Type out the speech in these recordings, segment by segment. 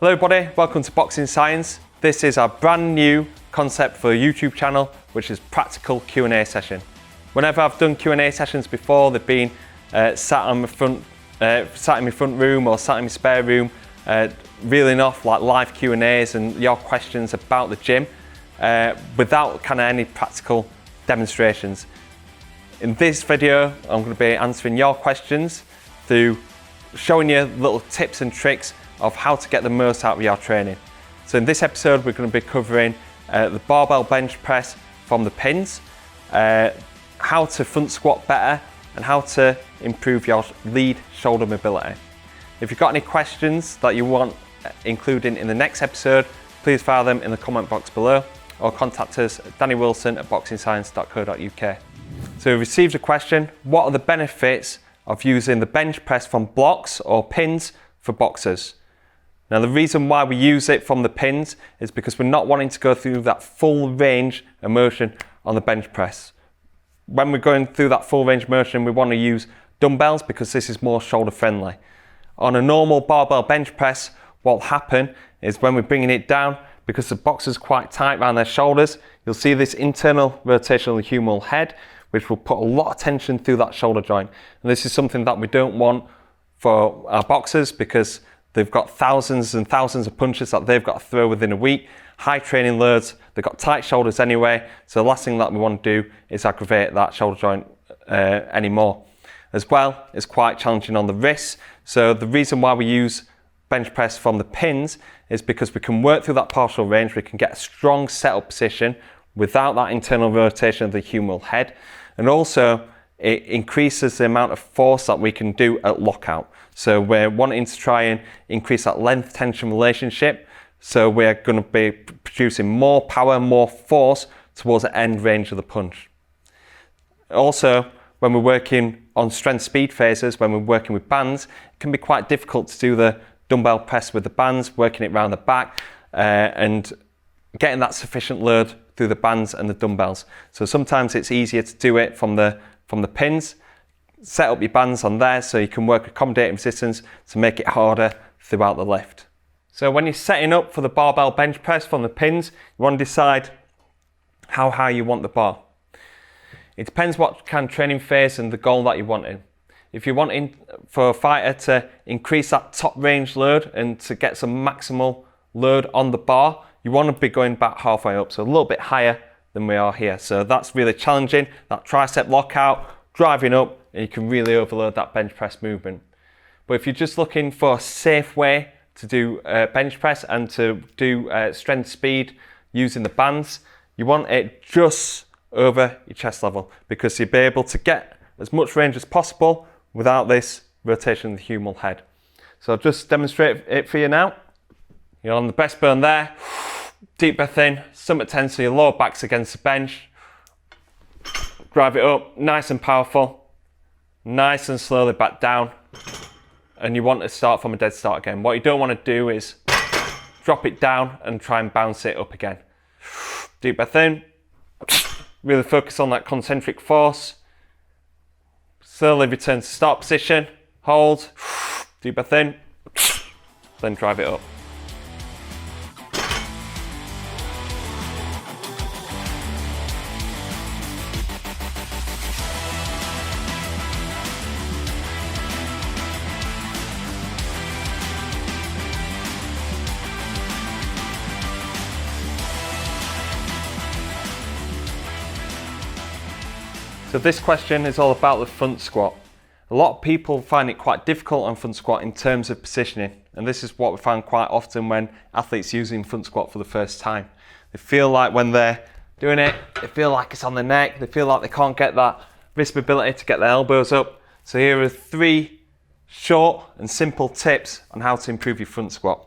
Hello everybody, welcome to Boxing Science. This is our brand new concept for a YouTube channel, which is practical Q&A session. Whenever I've done Q&A sessions before, they've been sat in my front room or sat in my spare room, reeling off like live Q&As and your questions about the gym without kind of any practical demonstrations. In this video, I'm going to be answering your questions through showing you little tips and tricks of how to get the most out of your training. So in this episode, we're going to be covering the barbell bench press from the pins, how to front squat better, and how to improve your lead shoulder mobility. If you've got any questions that you want including in the next episode, please file them in the comment box below or contact us at dannywilson@boxingscience.co.uk. So we received a question: what are the benefits of using the bench press from blocks or pins for boxers? Now, the reason why we use it from the pins is because we're not wanting to go through that full range of motion on the bench press. When we're going through that full range of motion, we want to use dumbbells because this is more shoulder friendly. On a normal barbell bench press, what will happen is when we're bringing it down, because the boxer's quite tight around their shoulders, you'll see this internal rotation of the humeral head, which will put a lot of tension through that shoulder joint. And this is something that we don't want for our boxers because they've got thousands and thousands of punches that they've got to throw within a week, high training loads, they've got tight shoulders anyway, so the last thing that we want to do is aggravate that shoulder joint anymore. As well, it's quite challenging on the wrists, so the reason why we use bench press from the pins is because we can work through that partial range, we can get a strong setup position without that internal rotation of the humeral head, and also it increases the amount of force that we can do at lockout. So we're wanting to try and increase that length tension relationship. So we're going to be producing more power, more force towards the end range of the punch. Also, when we're working on strength speed phases, when we're working with bands, it can be quite difficult to do the dumbbell press with the bands, working it around the back and getting that sufficient load through the bands and the dumbbells. So sometimes it's easier to do it from the pins. Set up your bands on there so you can work accommodating resistance to make it harder throughout the lift. So when you're setting up for the barbell bench press from the pins, you want to decide how high you want the bar. It depends what kind of training phase and the goal that you're wanting. If you're wanting for a fighter to increase that top range load and to get some maximal load on the bar, you want to be going back halfway up, so a little bit higher than we are here. So that's really challenging, that tricep lockout, driving up, and you can really overload that bench press movement. But if you're just looking for a safe way to do bench press and to do strength speed using the bands, you want it just over your chest level because you'll be able to get as much range as possible without this rotation of the humeral head. So I'll just demonstrate it for you now. You're on the best burn there. Deep breath in, stomach tense so your lower back's against the bench. Drive it up, nice and powerful. Nice and slowly back down. And you want to start from a dead start again. What you don't want to do is drop it down and try and bounce it up again. Deep breath in. Really focus on that concentric force. Slowly return to start position. Hold. Deep breath in. Then drive it up. So this question is all about the front squat. A lot of people find it quite difficult on front squat in terms of positioning, and this is what we find quite often when athletes using front squat for the first time. They feel like when they're doing it, they feel like it's on the neck, they feel like they can't get that wrist mobility to get their elbows up. So here are 3 short and simple tips on how to improve your front squat.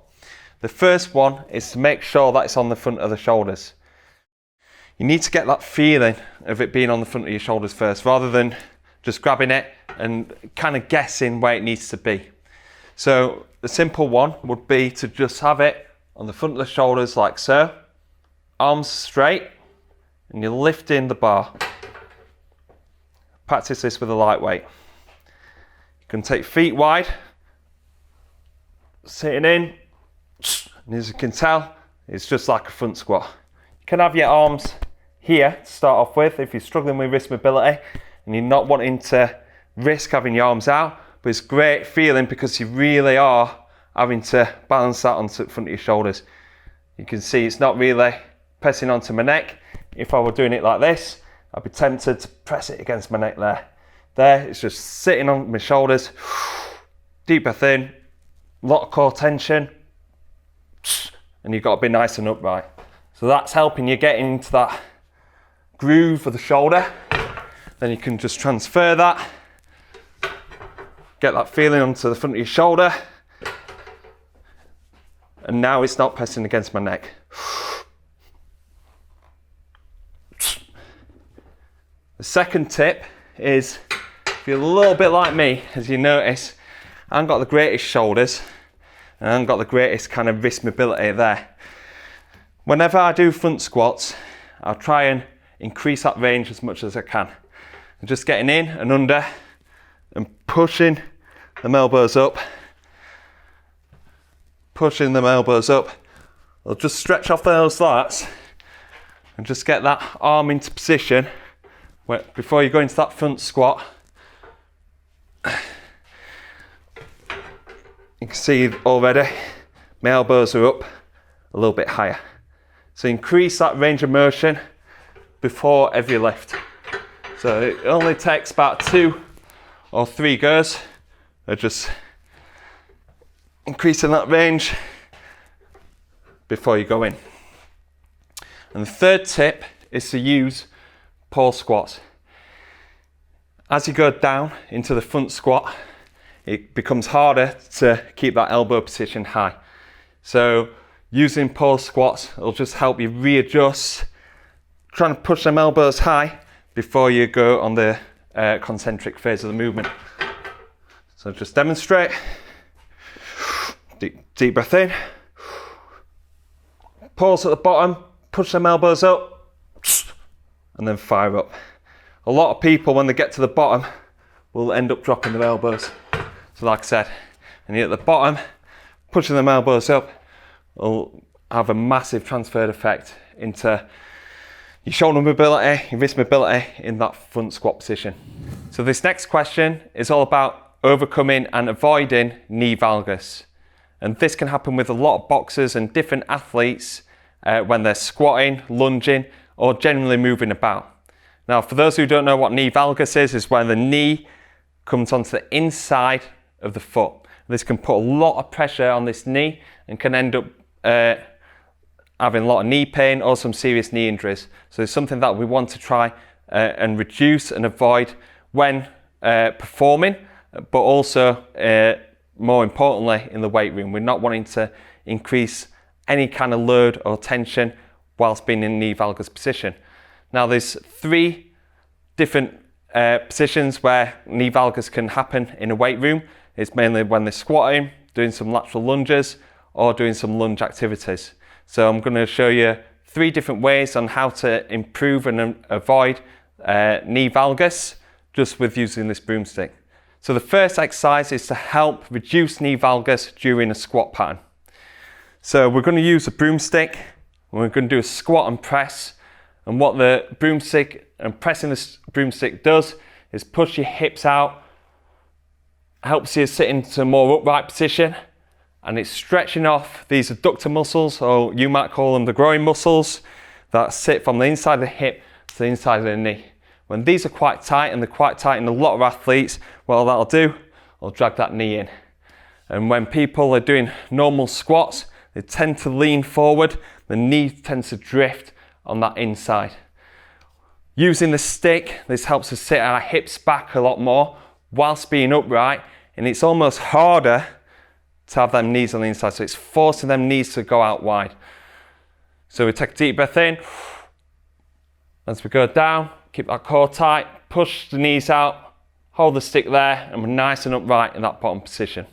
The first one is to make sure that it's on the front of the shoulders. You need to get that feeling of it being on the front of your shoulders first, rather than just grabbing it and kind of guessing where it needs to be. So the simple one would be to just have it on the front of the shoulders like so, arms straight, and you're lifting the bar. Practice this with a lightweight. You can take feet wide, sitting in, And as you can tell, it's just like a front squat. You can have your arms here to start off with if you're struggling with wrist mobility and you're not wanting to risk having your arms out, but it's great feeling because you really are having to balance that onto the front of your shoulders. You can see it's not really pressing onto my neck. If I were doing it like this, I'd be tempted to press it against my neck there. There, it's just sitting on my shoulders. Deep breath in, a lot of core tension, and you've got to be nice and upright. So that's helping you get into that groove of the shoulder. Then you can just transfer that, get that feeling onto the front of your shoulder, and now it's not pressing against my neck. The second tip is, if you're a little bit like me, as you notice, I haven't got the greatest shoulders and I haven't got the greatest kind of wrist mobility there. Whenever I do front squats, I'll try and increase that range as much as I can. And just getting in and under and pushing the elbows up, pushing the elbows up. I'll just stretch off those lats and just get that arm into position where, before you go into that front squat. You can see already my elbows are up a little bit higher. So increase that range of motion before every lift. So it only takes about 2 or 3 goes of just increasing that range before you go in. And the third tip is to use pause squats. As you go down into the front squat, it becomes harder to keep that elbow position high. So using pause squats will just help you readjust, trying to push them elbows high before you go on the concentric phase of the movement. So just demonstrate. Deep breath in. Pause at the bottom, push them elbows up, and then fire up. A lot of people, when they get to the bottom, will end up dropping their elbows. So like I said, and you're at the bottom, pushing them elbows up will have a massive transferred effect into your shoulder mobility, your wrist mobility in that front squat position. So this next question is all about overcoming and avoiding knee valgus. And this can happen with a lot of boxers and different athletes when they're squatting, lunging, or generally moving about. Now, for those who don't know what knee valgus is when the knee comes onto the inside of the foot. This can put a lot of pressure on this knee and can end up having a lot of knee pain or some serious knee injuries. So it's something that we want to try and reduce and avoid when performing, but also more importantly in the weight room. We're not wanting to increase any kind of load or tension whilst being in knee valgus position. Now there's 3 different positions where knee valgus can happen in a weight room. It's mainly when they're squatting, doing some lateral lunges, or doing some lunge activities. So I'm going to show you 3 different ways on how to improve and avoid knee valgus just with using this broomstick. So the first exercise is to help reduce knee valgus during a squat pattern. So we're going to use a broomstick, and we're going to do a squat and press. And what the broomstick and pressing the broomstick does is push your hips out, helps you sit into a more upright position, and it's stretching off these adductor muscles, or you might call them the groin muscles, that sit from the inside of the hip to the inside of the knee. When these are quite tight, and they're quite tight in a lot of athletes, what that'll do, it'll drag that knee in. And when people are doing normal squats, they tend to lean forward, the knee tends to drift on that inside. Using the stick, this helps us sit our hips back a lot more whilst being upright, and it's almost harder to have them knees on the inside, so it's forcing them knees to go out wide. So we take a deep breath in. As we go down, keep that core tight, push the knees out, hold the stick there, and we're nice and upright in that bottom position.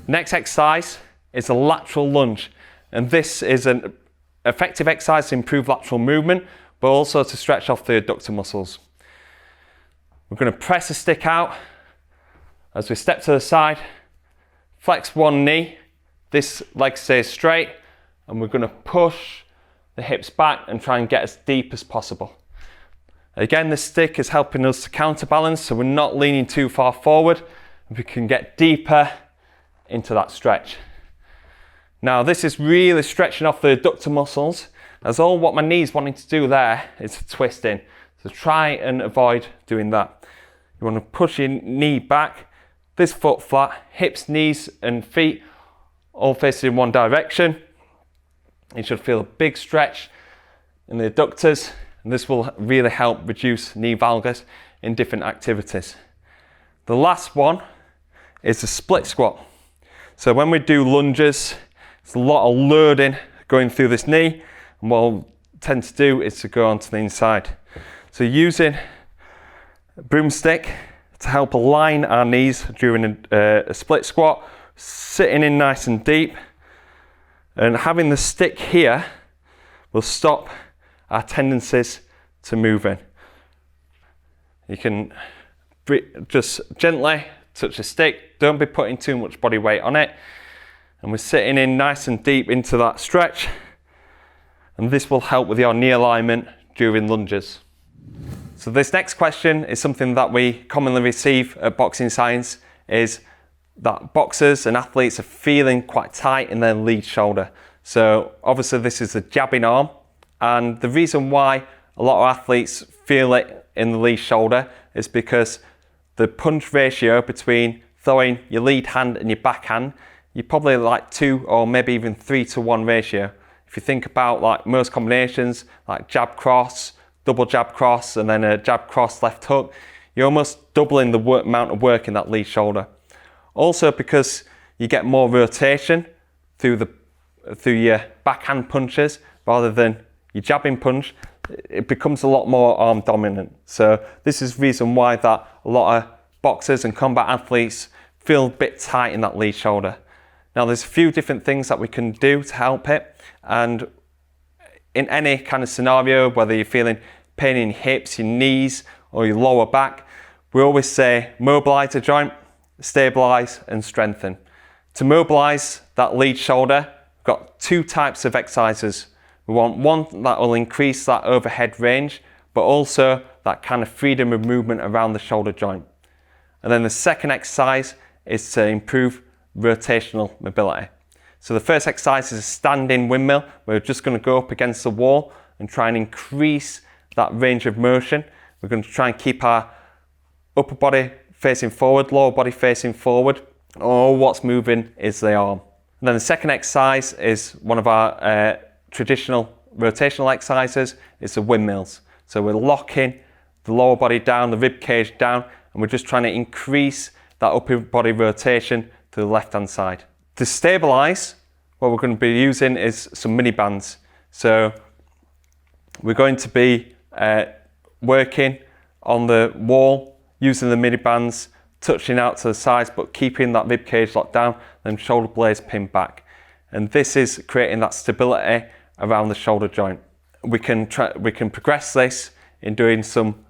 Next exercise is a lateral lunge, and this is an effective exercise to improve lateral movement, but also to stretch off the adductor muscles. We're going to press the stick out as we step to the side, flex one knee, this leg stays straight, and we're going to push the hips back and try and get as deep as possible. Again, the stick is helping us to counterbalance, so we're not leaning too far forward, and we can get deeper into that stretch. Now this is really stretching off the adductor muscles, as all what my knee's wanting to do there is to twist in. So try and avoid doing that. You want to push your knee back, this foot flat, hips, knees and feet all facing in one direction. You should feel a big stretch in the adductors, and this will really help reduce knee valgus in different activities. The last one is the split squat. So when we do lunges, it's a lot of loading going through this knee, and what we'll tend to do is to go onto the inside. So using a broomstick to help align our knees during a split squat, sitting in nice and deep, and having the stick here will stop our tendencies to move in. You can just gently touch the stick, don't be putting too much body weight on it, and we're sitting in nice and deep into that stretch, and this will help with your knee alignment during lunges. So this next question is something that we commonly receive at Boxing Science, is that boxers and athletes are feeling quite tight in their lead shoulder. So obviously this is the jabbing arm, and the reason why a lot of athletes feel it in the lead shoulder is because the punch ratio between throwing your lead hand and your backhand, you're probably like 2 or maybe even 3 to 1 ratio. If you think about like most combinations, like jab cross, double jab cross, and then a jab cross left hook, you're almost doubling the amount of work in that lead shoulder. Also because you get more rotation through your backhand punches rather than your jabbing punch, it becomes a lot more arm dominant. So this is the reason why that a lot of boxers and combat athletes feel a bit tight in that lead shoulder. Now there's a few different things that we can do to help it, and in any kind of scenario, whether you're feeling pain in your hips, your knees or your lower back, we always say mobilize the joint, stabilize and strengthen. To mobilize that lead shoulder, we've got 2 types of exercises. We want one that will increase that overhead range, but also that kind of freedom of movement around the shoulder joint. And then the second exercise is to improve rotational mobility. So the first exercise is a standing windmill. We're just going to go up against the wall and try and increase that range of motion. We're going to try and keep our upper body facing forward, lower body facing forward. All what's moving is the arm. And then the second exercise is one of our traditional rotational exercises. It's the windmills. So we're locking the lower body down, the rib cage down, and we're just trying to increase that upper body rotation to the left hand side. To stabilize, what we're going to be using is some mini bands. So we're going to be working on the wall using the mini bands, touching out to the sides but keeping that rib cage locked down, then shoulder blades pinned back. And this is creating that stability around the shoulder joint. We can progress this in doing some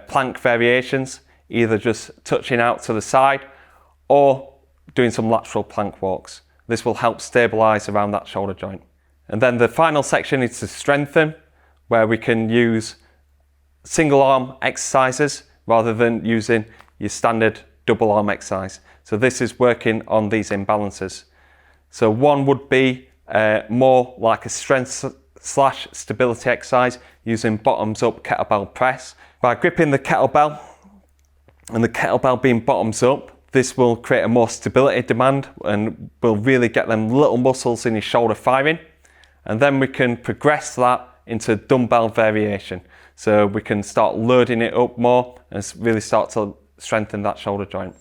plank variations, either just touching out to the side or doing some lateral plank walks. This will help stabilize around that shoulder joint. And then the final section is to strengthen, where we can use single arm exercises rather than using your standard double arm exercise. So this is working on these imbalances. So one would be more like a strength / stability exercise using bottoms up kettlebell press. By gripping the kettlebell and the kettlebell being bottoms up, this will create a more stability demand and will really get them little muscles in your shoulder firing. And then we can progress that into dumbbell variation. So we can start loading it up more and really start to strengthen that shoulder joint.